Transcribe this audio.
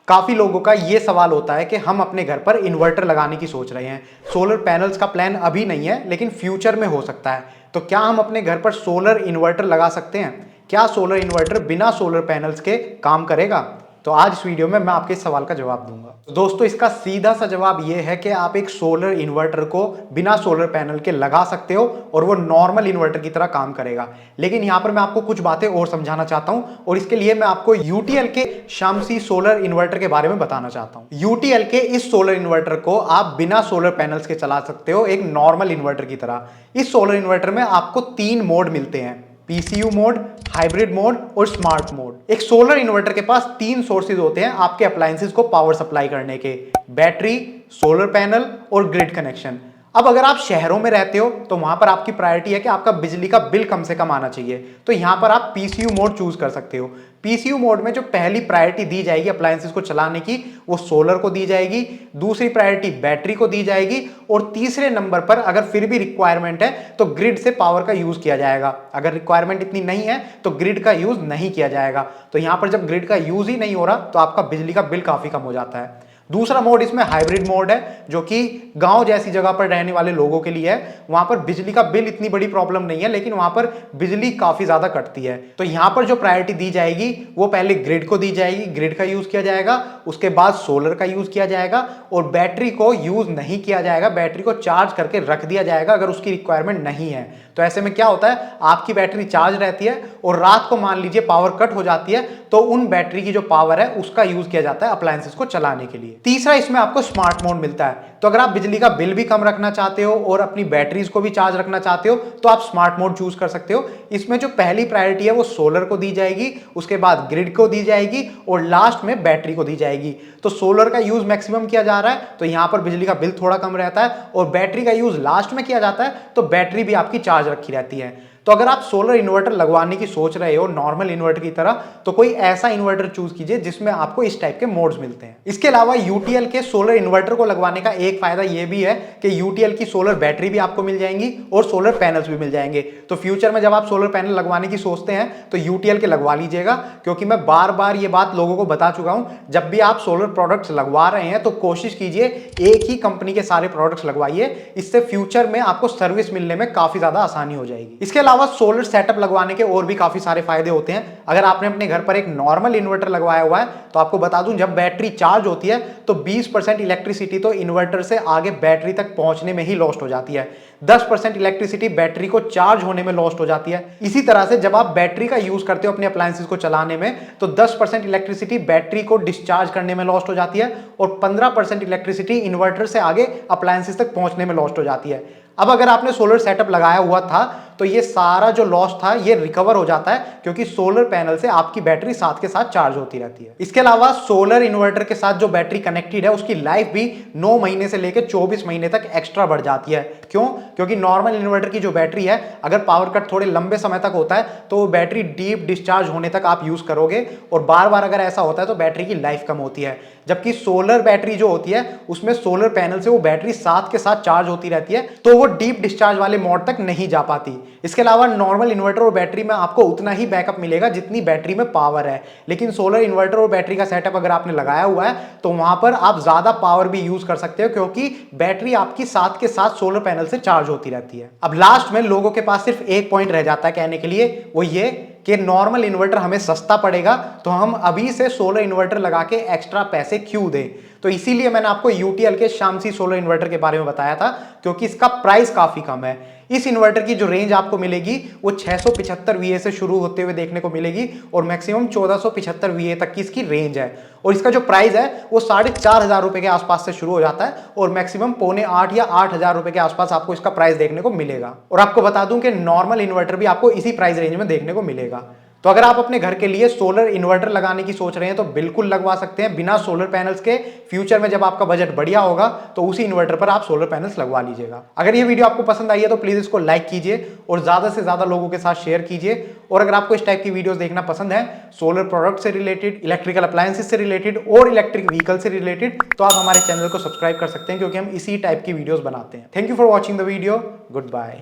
काफी लोगों का ये सवाल होता है कि हम अपने घर पर इन्वर्टर लगाने की सोच रहे हैं। सोलर पैनल्स का प्लान अभी नहीं है, लेकिन फ्यूचर में हो सकता है। तो क्या हम अपने घर पर सोलर इन्वर्टर लगा सकते हैं? क्या सोलर इन्वर्टर बिना सोलर पैनल्स के काम करेगा? तो आज इस वीडियो में मैं आपके इस सवाल का जवाब दूंगा। तो दोस्तों, इसका सीधा सा जवाब ये है कि आप एक सोलर इन्वर्टर को बिना सोलर पैनल के लगा सकते हो और वो नॉर्मल इन्वर्टर की तरह काम करेगा। लेकिन यहां पर मैं आपको कुछ बातें और समझाना चाहता हूं और इसके लिए मैं आपको यूटीएल के शामसी सोलर इन्वर्टर के बारे में बताना चाहता हूं। यूटीएल के इस सोलर इन्वर्टर को आप बिना सोलर पैनल्स के चला सकते हो, एक नॉर्मल इन्वर्टर की तरह। इस सोलर इन्वर्टर में आपको 3 मोड मिलते हैं: पीसीयू मोड, हाइब्रिड मोड और स्मार्ट मोड। एक सोलर इन्वर्टर के पास 3 सोर्सेज होते हैं आपके अप्लायंसेस को पावर सप्लाई करने के: बैटरी, सोलर पैनल और ग्रिड कनेक्शन। अब अगर आप शहरों में रहते हो तो वहां पर आपकी प्रायोरिटी है कि आपका बिजली का बिल कम से कम आना चाहिए, तो यहां पर आप पीसीयू मोड चूज कर सकते हो। पीसीयू मोड में जो पहली प्रायोरिटी दी जाएगी अप्लायंसेस को चलाने की, वो सोलर को दी जाएगी, दूसरी प्रायोरिटी बैटरी को दी जाएगी और तीसरे नंबर पर अगर फिर भी रिक्वायरमेंट है तो ग्रिड से पावर का यूज किया जाएगा। अगर रिक्वायरमेंट इतनी नहीं है तो ग्रिड का यूज नहीं किया जाएगा। तो यहां पर जब ग्रिड का यूज ही नहीं हो रहा तो आपका बिजली का बिल काफी कम हो जाता है। दूसरा मोड इसमें हाइब्रिड मोड है, जो कि गांव जैसी जगह पर रहने वाले लोगों के लिए है। वहां पर बिजली का बिल इतनी बड़ी प्रॉब्लम नहीं है, लेकिन वहां पर बिजली काफी ज्यादा कटती है। तो यहां पर जो प्रायोरिटी दी जाएगी वो पहले ग्रिड को दी जाएगी, ग्रिड का यूज किया जाएगा, उसके बाद सोलर का यूज किया जाएगा और बैटरी को यूज नहीं किया जाएगा। बैटरी को चार्ज करके रख दिया जाएगा अगर उसकी रिक्वायरमेंट नहीं है। तो ऐसे में क्या होता है, आपकी बैटरी चार्ज रहती है और रात को मान लीजिए पावर कट हो जाती है तो उन बैटरी की जो पावर है उसका यूज किया जाता है अप्लायंसेस को चलाने के लिए। तीसरा, इसमें आपको स्मार्ट मोड मिलता है। तो अगर आप बिजली का बिल भी कम रखना चाहते हो और अपनी बैटरीज को भी चार्ज रखना चाहते हो तो आप स्मार्ट मोड चूज कर सकते हो। इसमें जो पहली प्रायोरिटी है वो सोलर को दी जाएगी, उसके बाद ग्रिड को दी जाएगी और लास्ट में बैटरी को दी जाएगी। तो सोलर का यूज मैक्सिमम किया जा रहा है तो यहां पर बिजली का बिल थोड़ा कम रहता है, और बैटरी का यूज लास्ट में किया जाता है तो बैटरी भी आपकी चार्ज रखी रहती है। तो अगर आप सोलर इन्वर्टर लगवाने की सोच रहे हो नॉर्मल इन्वर्टर की तरह, तो कोई ऐसा इन्वर्टर चूज कीजिए जिसमें आपको इस टाइप के मोड्स मिलते हैं। इसके अलावा यूटीएल के सोलर इन्वर्टर को लगवाने का एक फायदा यह भी है कि यूटीएल की सोलर बैटरी भी आपको मिल जाएंगी और सोलर पैनल्स भी मिल जाएंगे। तो फ्यूचर में जब आप सोलर पैनल लगवाने की सोचते हैं तो यूटीएल के लगवा लीजिएगा, क्योंकि मैं बार बार ये बात लोगों को बता चुका हूं, जब भी आप सोलर प्रोडक्ट्स लगवा रहे हैं तो कोशिश कीजिए एक ही कंपनी के सारे प्रोडक्ट्स लगवाइए। इससे फ्यूचर में आपको सर्विस मिलने में काफी ज्यादा आसानी हो जाएगी। इसके अलावा सोलर सेटअप लगवाने के और भी काफी सारे फायदे होते हैं। अगर आपने अपने घर पर एक नॉर्मल इन्वर्टर लगवाया हुआ है तो आपको बता दूं, जब बैटरी चार्ज होती है तो 20% इलेक्ट्रिसिटी तो इन्वर्टर से आगे बैटरी तक पहुंचने में ही लॉस्ट हो जाती है। 10% इलेक्ट्रिसिटी बैटरी को चार्ज होने में लॉस्ट हो जाती है। इसी तरह से जब आप बैटरी का यूज करते हो अपने अप्लायंसेस को चलाने में तो 10% इलेक्ट्रिसिटी बैटरी को डिस्चार्ज करने में लॉस्ट हो जाती है और 15% इलेक्ट्रिसिटी इन्वर्टर से आगे अप्लायंसेस तक पहुंचने में लॉस्ट हो जाती है। अब अगर आपने सोलर सेटअप लगाया हुआ था तो ये सारा जो लॉस था ये रिकवर हो जाता है, क्योंकि सोलर पैनल से आपकी बैटरी साथ के साथ चार्ज होती रहती है। इसके अलावा सोलर इन्वर्टर के साथ जो बैटरी कनेक्टेड है उसकी लाइफ भी 9 महीने से लेकर 24 महीने तक एक्स्ट्रा बढ़ जाती है। क्यों? क्योंकि नॉर्मल इन्वर्टर की जो बैटरी है, अगर पावर कट थोड़े लंबे समय तक होता है तो वो बैटरी डीप डिस्चार्ज होने तक आप यूज करोगे और बार बार अगर ऐसा होता है तो बैटरी की लाइफ कम होती है। जबकि सोलर बैटरी जो होती है उसमें सोलर पैनल से वो बैटरी साथ के साथ चार्ज होती रहती है, तो वो डीप डिस्चार्ज वाले मोड तक नहीं जा पाती। इसके अलावा नॉर्मल इन्वर्टर और बैटरी में आपको उतना ही बैकअप मिलेगा जितनी बैटरी में पावर है, लेकिन सोलर इन्वर्टर और बैटरी का सेटअप अगर आपने लगाया हुआ है तो वहां पर आप ज्यादा पावर भी यूज कर सकते हो, क्योंकि बैटरी आपकी साथ के साथ सोलर पैनल से चार्ज होती रहती है। अब लास्ट में लोगों के पास सिर्फ एक पॉइंट रह जाता है कहने के लिए, वो ये कि नॉर्मल इन्वर्टर हमें सस्ता पड़ेगा तो हम अभी से सोलर इन्वर्टर लगा के एक्स्ट्रा पैसे क्यों दें। तो इसीलिए मैंने आपको यूटीएल के शामसी सोलर इन्वर्टर के बारे में बताया था, क्योंकि इसका प्राइस काफी कम है। इस इन्वर्टर की जो रेंज आपको मिलेगी वो 675 VA से शुरू होते हुए देखने को मिलेगी और मैक्सिमम 1475 VA तक की इसकी रेंज है। और इसका जो प्राइस है वो 4,500 रुपए के आसपास से शुरू हो जाता है और मैक्सिमम 7,500 या 8,000 रुपए के आसपास आपको इसका प्राइस देखने को मिलेगा। और आपको बता दूं कि नॉर्मल इन्वर्टर भी आपको इसी प्राइस रेंज में देखने को मिलेगा। तो अगर आप अपने घर के लिए सोलर इन्वर्टर लगाने की सोच रहे हैं तो बिल्कुल लगवा सकते हैं बिना सोलर पैनल्स के। फ्यूचर में जब आपका बजट बढ़िया होगा तो उसी इन्वर्टर पर आप सोलर पैनल्स लगवा लीजिएगा। अगर ये वीडियो आपको पसंद आई है तो प्लीज इसको लाइक कीजिए और ज्यादा से ज्यादा लोगों के साथ शेयर कीजिए। और अगर आपको इस टाइप की वीडियोस देखना पसंद है, सोलर प्रोडक्ट से रिलेटेड, इलेक्ट्रिकल अप्लायंसेस से रिलेटेड और इलेक्ट्रिक व्हीकल से रिलेटेड, तो आप हमारे चैनल को सब्सक्राइब कर सकते हैं, क्योंकि हम इसी टाइप की वीडियोस बनाते हैं। Thank you for watching the video. Good bye.